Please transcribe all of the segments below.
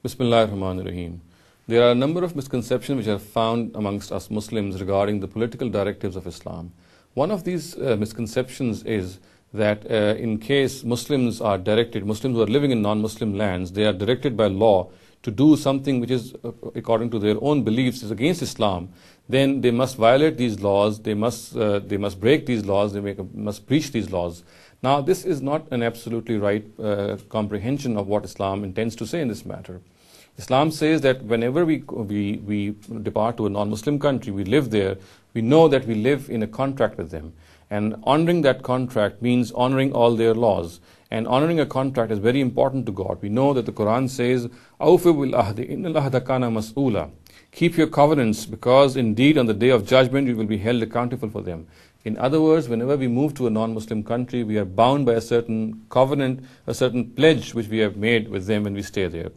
Bismillahirrahmanirrahim. There are a number of misconceptions which are found amongst us Muslims regarding the political directives of Islam. One of these misconceptions is that in case Muslims are directed, Muslims who are living in non-Muslim lands, they are directed by law to do something which is, according to their own beliefs, is against Islam, then they must violate these laws, they must break these laws, must breach these laws. Now, this is not an absolutely right comprehension of what Islam intends to say in this matter. Islam says that whenever we depart to a non-Muslim country, we live there, we know that we live in a contract with them. And honoring that contract means honoring all their laws. And honoring a contract is very important to God. We know that the Quran says, "Awfu bil ahdi, innal ahda kana mas'ula." Keep your covenants, because indeed on the day of judgment you will be held accountable for them. In other words, whenever we move to a non-Muslim country, we are bound by a certain covenant, a certain pledge which we have made with them when we stay there.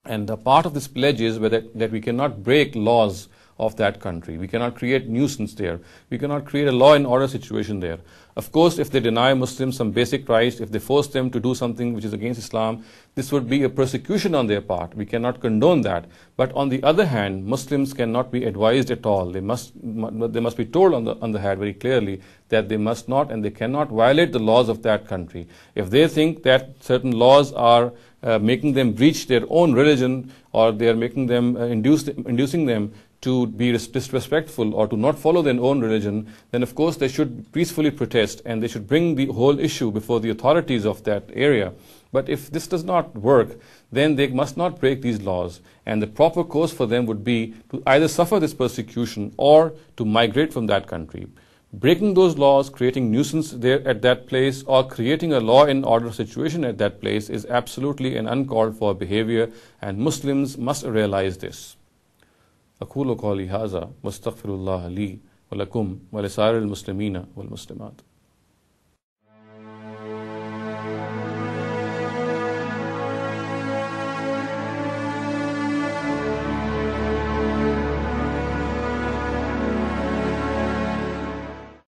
And a part of this pledge is that we cannot break laws of that country. We cannot create nuisance there. We cannot create a law and order situation there. Of course, if they deny Muslims some basic rights, if they force them to do something which is against Islam, this would be a persecution on their part. We cannot condone that. But on the other hand, Muslims cannot be advised at all. They must be told on the head very clearly that they must not and they cannot violate the laws of that country. If they think that certain laws are making them breach their own religion, or they are making them inducing them to be disrespectful or to not follow their own religion, then of course they should peacefully protest and they should bring the whole issue before the authorities of that area. But if this does not work, then they must not break these laws, and the proper course for them would be to either suffer this persecution or to migrate from that country. Breaking those laws, creating nuisance there at that place, or creating a law and order situation at that place is absolutely an uncalled for behavior, and Muslims must realize this. أقول قولي هذا واستغفر الله لي ولكم ولسائر المسلمين والمسلمات.